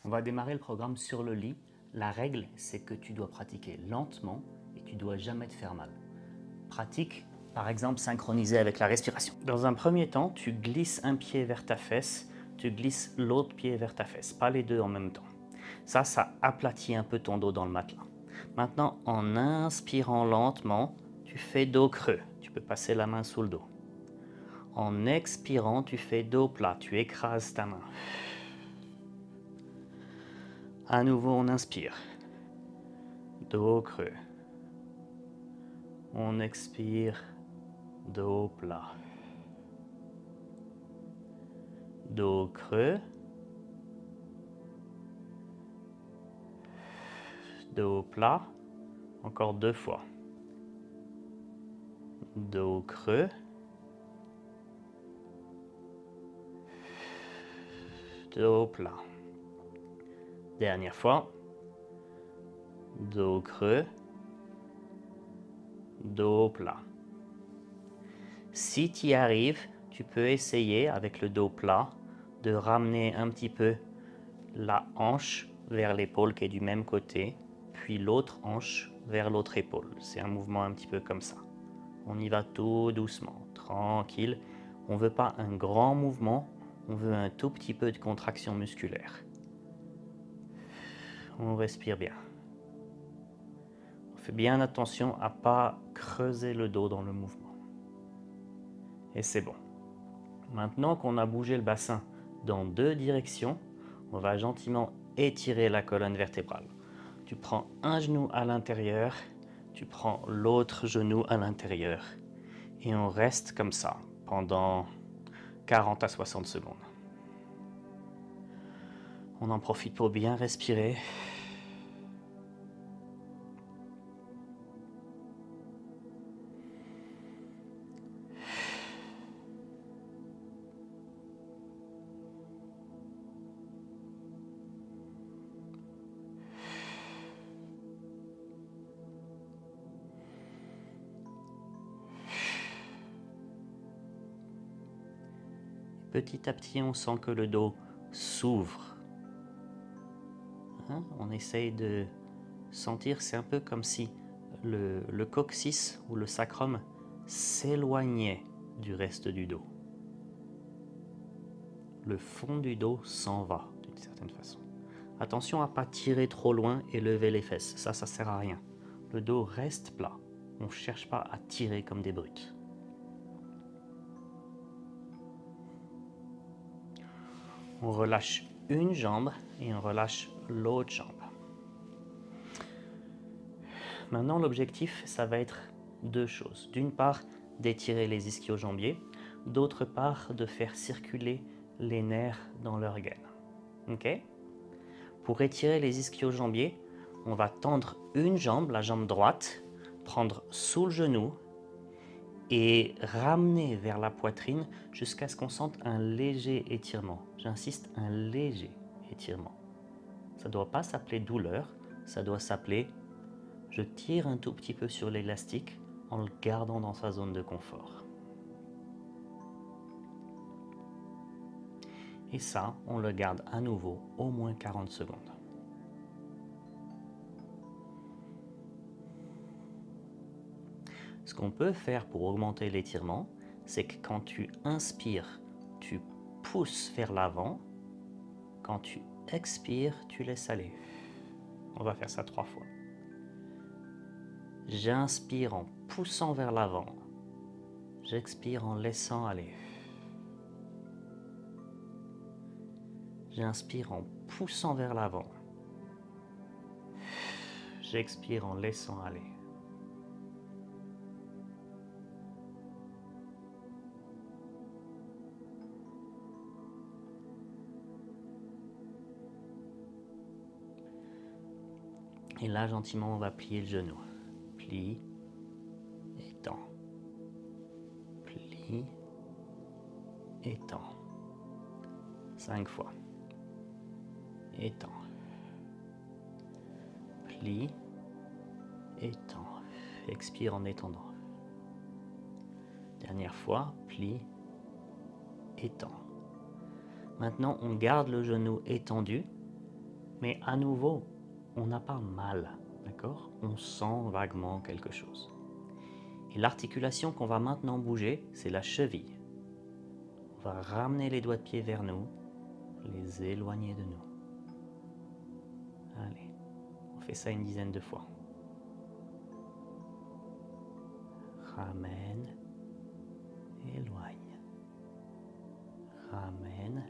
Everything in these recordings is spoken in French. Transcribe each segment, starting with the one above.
On va démarrer le programme sur le lit. La règle, c'est que tu dois pratiquer lentement et tu dois jamais te faire mal. Pratique, par exemple, synchronisé avec la respiration. Dans un premier temps, tu glisses un pied vers ta fesse, tu glisses l'autre pied vers ta fesse, pas les deux en même temps. Ça aplatit un peu ton dos dans le matelas. Maintenant, en inspirant lentement, tu fais dos creux. Tu peux passer la main sous le dos. En expirant, tu fais dos plat. Tu écrases ta main. À nouveau, on inspire. Dos creux. On expire. Dos plat. Dos creux. Dos plat. Encore 2 fois. Dos creux. Dos plat. Dernière fois. Dos creux. Dos plat. Si tu y arrives, tu peux essayer avec le dos plat de ramener un petit peu la hanche vers l'épaule qui est du même côté, puis l'autre hanche vers l'autre épaule. C'est un mouvement un petit peu comme ça. On y va tout doucement, tranquille. On ne veut pas un grand mouvement, on veut un tout petit peu de contraction musculaire. On respire bien. On fait bien attention à ne pas creuser le dos dans le mouvement. Et c'est bon. Maintenant qu'on a bougé le bassin dans 2 directions, on va gentiment étirer la colonne vertébrale. Tu prends un genou à l'intérieur, tu prends l'autre genou à l'intérieur. Et on reste comme ça pendant 40 à 60 secondes. On en profite pour bien respirer. Petit à petit, on sent que le dos s'ouvre. On essaye de sentir, c'est un peu comme si le coccyx ou le sacrum s'éloignait du reste du dos. Le fond du dos s'en va d'une certaine façon. Attention à ne pas tirer trop loin et lever les fesses, ça sert à rien. Le dos reste plat, on ne cherche pas à tirer comme des brutes. On relâche une jambe et on relâche l'autre jambe. Maintenant, l'objectif, ça va être 2 choses. D'une part, d'étirer les ischio-jambiers. D'autre part, de faire circuler les nerfs dans leur gaine. Okay? Pour étirer les ischio-jambiers, on va tendre une jambe, la jambe droite, prendre sous le genou et ramener vers la poitrine jusqu'à ce qu'on sente un léger étirement. J'insiste, un léger étirement. Ça ne doit pas s'appeler douleur, ça doit s'appeler je tire un tout petit peu sur l'élastique en le gardant dans sa zone de confort. Et ça, on le garde à nouveau au moins 40 secondes. Ce qu'on peut faire pour augmenter l'étirement, c'est que quand tu inspires, tu pousses vers l'avant. Quand tu expires, tu laisses aller. On va faire ça 3 fois. J'inspire en poussant vers l'avant. J'expire en laissant aller. J'inspire en poussant vers l'avant. J'expire en laissant aller. Et là, gentiment, on va plier le genou. Plie, étend. Plie, étend. 5 fois. Étend. Plie, étend. Expire en étendant. Dernière fois, plie, étend. Maintenant, on garde le genou étendu Mais à nouveau, on n'a pas mal, d'accord? On sent vaguement quelque chose. Et l'articulation qu'on va maintenant bouger, c'est la cheville. On va ramener les doigts de pied vers nous, les éloigner de nous. Allez, on fait ça une dizaine de fois. Ramène, éloigne. Ramène,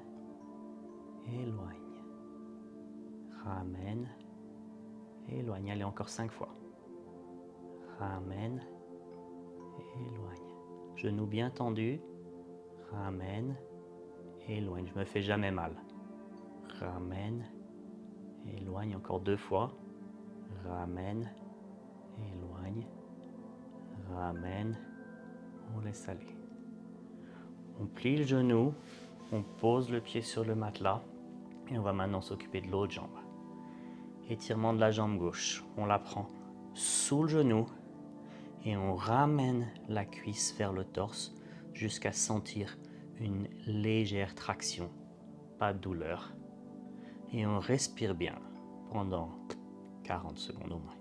éloigne. Ramène, éloigne. Allez, encore 5 fois. Ramène, éloigne. Genou bien tendu. Ramène, éloigne. Je me fais jamais mal. Ramène, éloigne. Encore 2 fois. Ramène, éloigne. Ramène, on laisse aller. On plie le genou, on pose le pied sur le matelas et on va maintenant s'occuper de l'autre jambe. Étirement de la jambe gauche, on la prend sous le genou et on ramène la cuisse vers le torse jusqu'à sentir une légère traction, pas de douleur. Et on respire bien pendant 40 secondes au moins.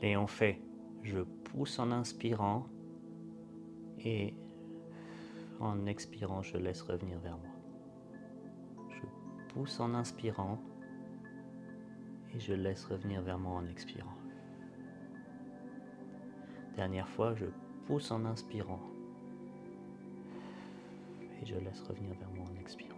Et on fait, je pousse en inspirant et en expirant, je laisse revenir vers moi. Je pousse en inspirant et je laisse revenir vers moi en expirant. Dernière fois, je pousse en inspirant et je laisse revenir vers moi en expirant.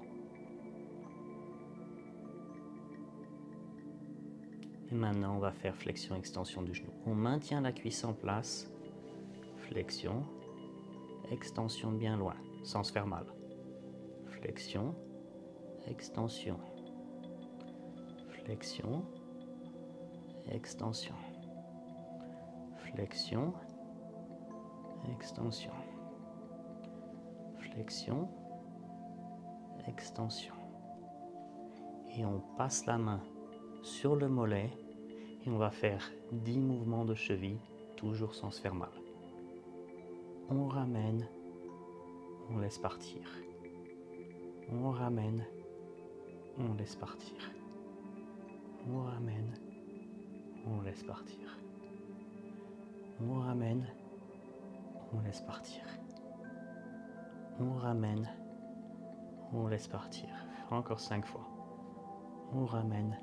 Et maintenant, on va faire flexion-extension du genou. On maintient la cuisse en place. Flexion, extension bien loin, sans se faire mal. Flexion, extension. Flexion, extension. Flexion, extension. Flexion, extension. Et on passe la main sur le mollet et on va faire 10 mouvements de cheville, toujours sans se faire mal. On ramène, on laisse partir. On ramène, on laisse partir. On ramène, on laisse partir. On ramène, on laisse partir. On ramène, on laisse partir. Encore 5 fois. On ramène,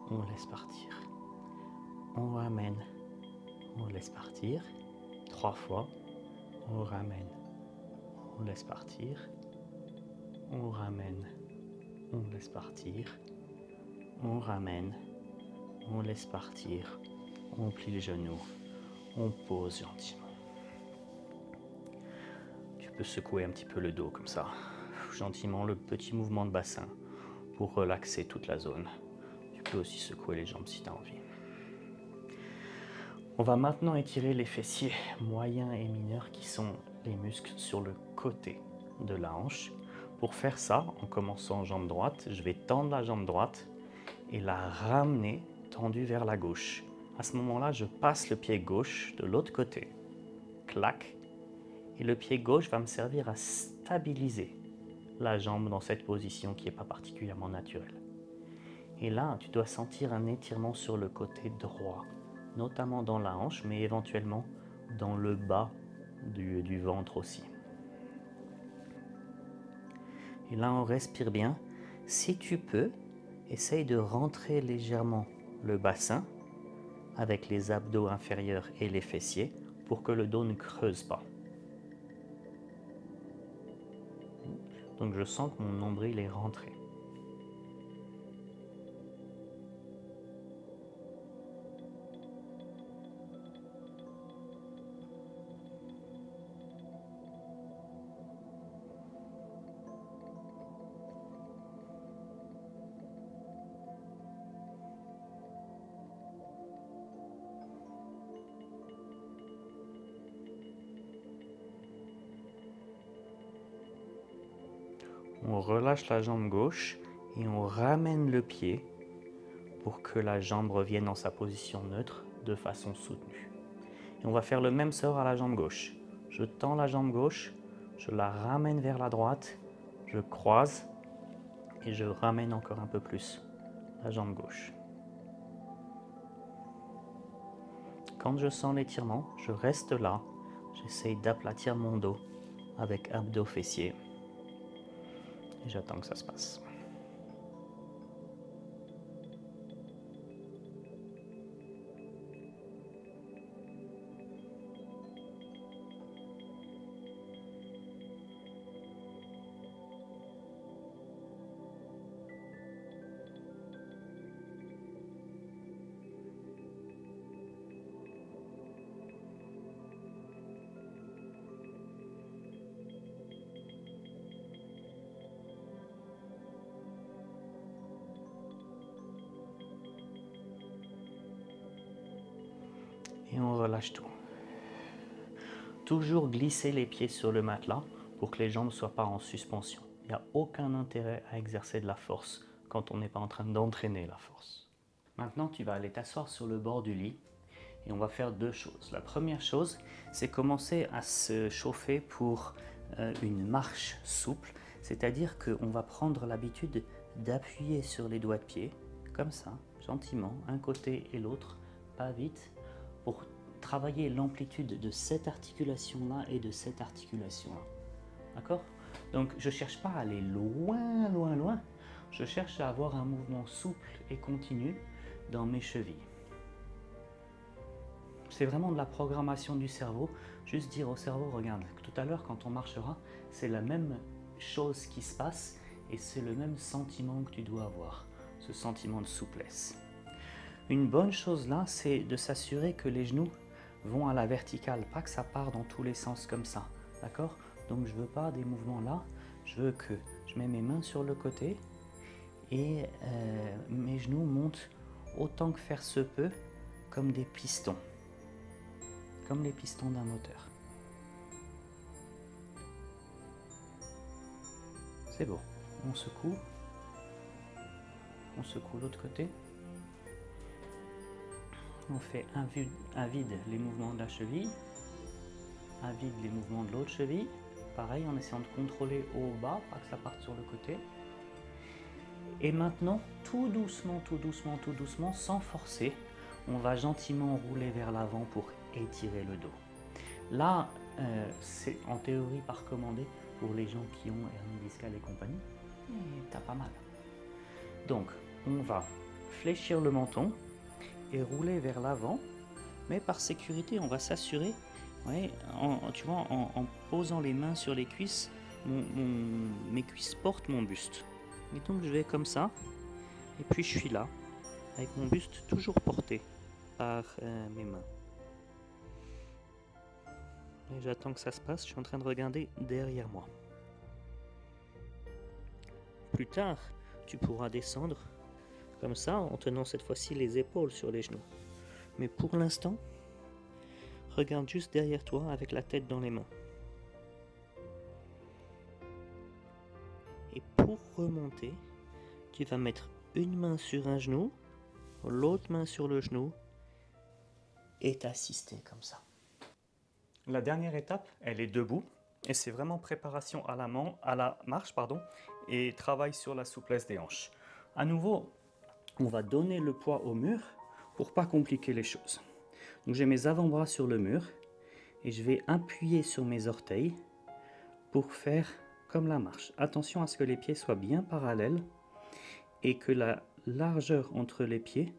on laisse partir. On ramène, on laisse partir. 3 fois. On ramène, on laisse partir. On ramène, on laisse partir. On ramène, on laisse partir. On plie les genoux. On pose gentiment. Tu peux secouer un petit peu le dos comme ça. Gentiment le petit mouvement de bassin pour relaxer toute la zone. Tu peux aussi secouer les jambes si tu as envie. On va maintenant étirer les fessiers moyens et mineurs qui sont les muscles sur le côté de la hanche. Pour faire ça, en commençant en jambe droite, je vais tendre la jambe droite et la ramener tendue vers la gauche. À ce moment-là, je passe le pied gauche de l'autre côté. Clac. Et le pied gauche va me servir à stabiliser la jambe dans cette position qui n'est pas particulièrement naturelle. Et là, tu dois sentir un étirement sur le côté droit, notamment dans la hanche, mais éventuellement dans le bas du ventre aussi. Et là, on respire bien. Si tu peux, essaye de rentrer légèrement le bassin avec les abdos inférieurs et les fessiers pour que le dos ne creuse pas. Donc je sens que mon nombril est rentré. relâche la jambe gauche et on ramène le pied pour que la jambe revienne dans sa position neutre de façon soutenue. Et on va faire le même sort à la jambe gauche. Je tends la jambe gauche, je la ramène vers la droite, je croise et je ramène encore un peu plus la jambe gauche. Quand je sens l'étirement, je reste là, j'essaye d'aplatir mon dos avec abdos fessiers et j'attends que ça se passe. Et on relâche tout. Toujours glisser les pieds sur le matelas pour que les jambes ne soient pas en suspension. Il n'y a aucun intérêt à exercer de la force quand on n'est pas en train d'entraîner la force. Maintenant, tu vas aller t'asseoir sur le bord du lit et on va faire deux choses. La première chose, c'est commencer à se chauffer pour une marche souple, c'est-à-dire qu'on va prendre l'habitude d'appuyer sur les doigts de pied, comme ça, gentiment, un côté et l'autre, pas vite, pour travailler l'amplitude de cette articulation-là et de cette articulation-là. D'accord? Donc, je ne cherche pas à aller loin, loin, loin. Je cherche à avoir un mouvement souple et continu dans mes chevilles. C'est vraiment de la programmation du cerveau. Juste dire au cerveau, regarde, tout à l'heure, quand on marchera, c'est la même chose qui se passe et c'est le même sentiment que tu dois avoir, ce sentiment de souplesse. Une bonne chose là, c'est de s'assurer que les genoux vont à la verticale, pas que ça part dans tous les sens comme ça, d'accord? Donc je veux pas des mouvements là, je veux que je mets mes mains sur le côté et mes genoux montent autant que faire se peut comme des pistons, comme les pistons d'un moteur. C'est beau, on secoue l'autre côté. On fait un vide les mouvements de la cheville, un vide les mouvements de l'autre cheville. Pareil, en essayant de contrôler haut ou bas, pas que ça parte sur le côté. Et maintenant, tout doucement, tout doucement, tout doucement, sans forcer, on va gentiment rouler vers l'avant pour étirer le dos. Là, c'est en théorie pas recommandé pour les gens qui ont hernie discale et compagnie, mais t'as pas mal. Donc, on va fléchir le menton et rouler vers l'avant, mais par sécurité, on va s'assurer, tu vois, en posant les mains sur les cuisses, mes cuisses portent mon buste. Et donc je vais comme ça, et puis je suis là, avec mon buste toujours porté par mes mains. Et j'attends que ça se passe, je suis en train de regarder derrière moi. Plus tard, tu pourras descendre comme ça, en tenant cette fois-ci les épaules sur les genoux. Mais pour l'instant, regarde juste derrière toi avec la tête dans les mains. Et pour remonter, tu vas mettre une main sur un genou, l'autre main sur le genou et t'assister comme ça. La dernière étape, elle est debout et c'est vraiment préparation à la marche et travail sur la souplesse des hanches. À nouveau, on va donner le poids au mur pour pas compliquer les choses. Donc j'ai mes avant-bras sur le mur et je vais appuyer sur mes orteils pour faire comme la marche. Attention à ce que les pieds soient bien parallèles et que la largeur entre les pieds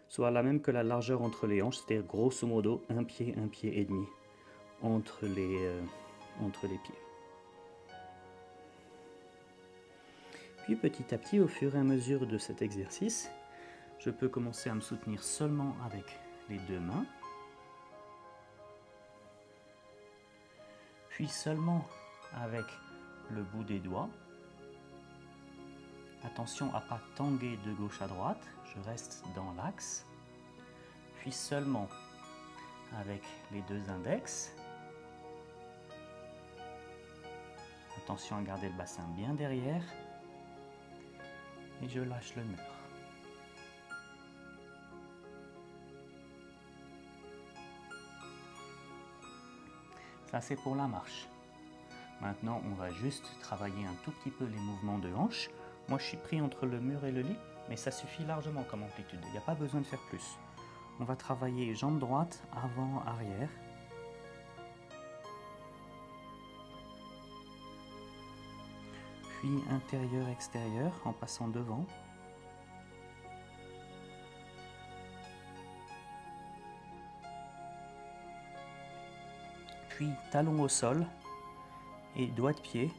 soit la même que la largeur entre les hanches, c'est-à-dire grosso modo un pied et demi entre les pieds. Puis petit à petit, au fur et à mesure de cet exercice, je peux commencer à me soutenir seulement avec les deux mains, puis seulement avec le bout des doigts. Attention à ne pas tanguer de gauche à droite, je reste dans l'axe, puis seulement avec les deux index. Attention à garder le bassin bien derrière, et je lâche le mur. Ça, c'est pour la marche. Maintenant, on va juste travailler un tout petit peu les mouvements de hanche. Moi, je suis pris entre le mur et le lit, mais ça suffit largement comme amplitude. Il n'y a pas besoin de faire plus. On va travailler jambe droite, avant, arrière. Puis intérieur, extérieur, en passant devant. Puis talon au sol et doigt de pied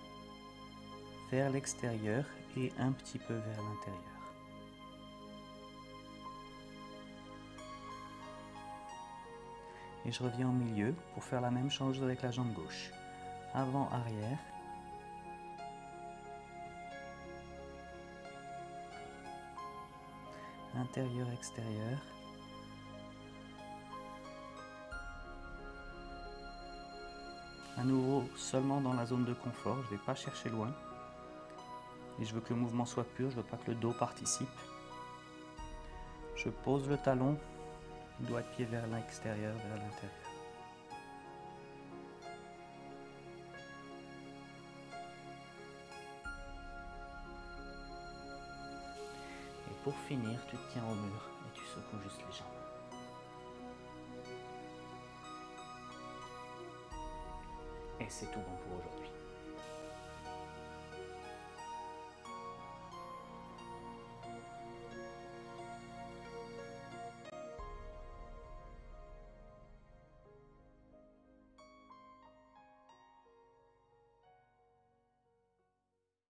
vers l'extérieur et un petit peu vers l'intérieur. Et je reviens au milieu pour faire la même chose avec la jambe gauche. Avant, arrière. Intérieur, extérieur. À nouveau, seulement dans la zone de confort, je ne vais pas chercher loin. Et je veux que le mouvement soit pur, je ne veux pas que le dos participe. Je pose le talon, doigt de pied vers l'extérieur, vers l'intérieur. Et pour finir, tu te tiens au mur et tu secoues juste les jambes. Et c'est tout bon pour aujourd'hui.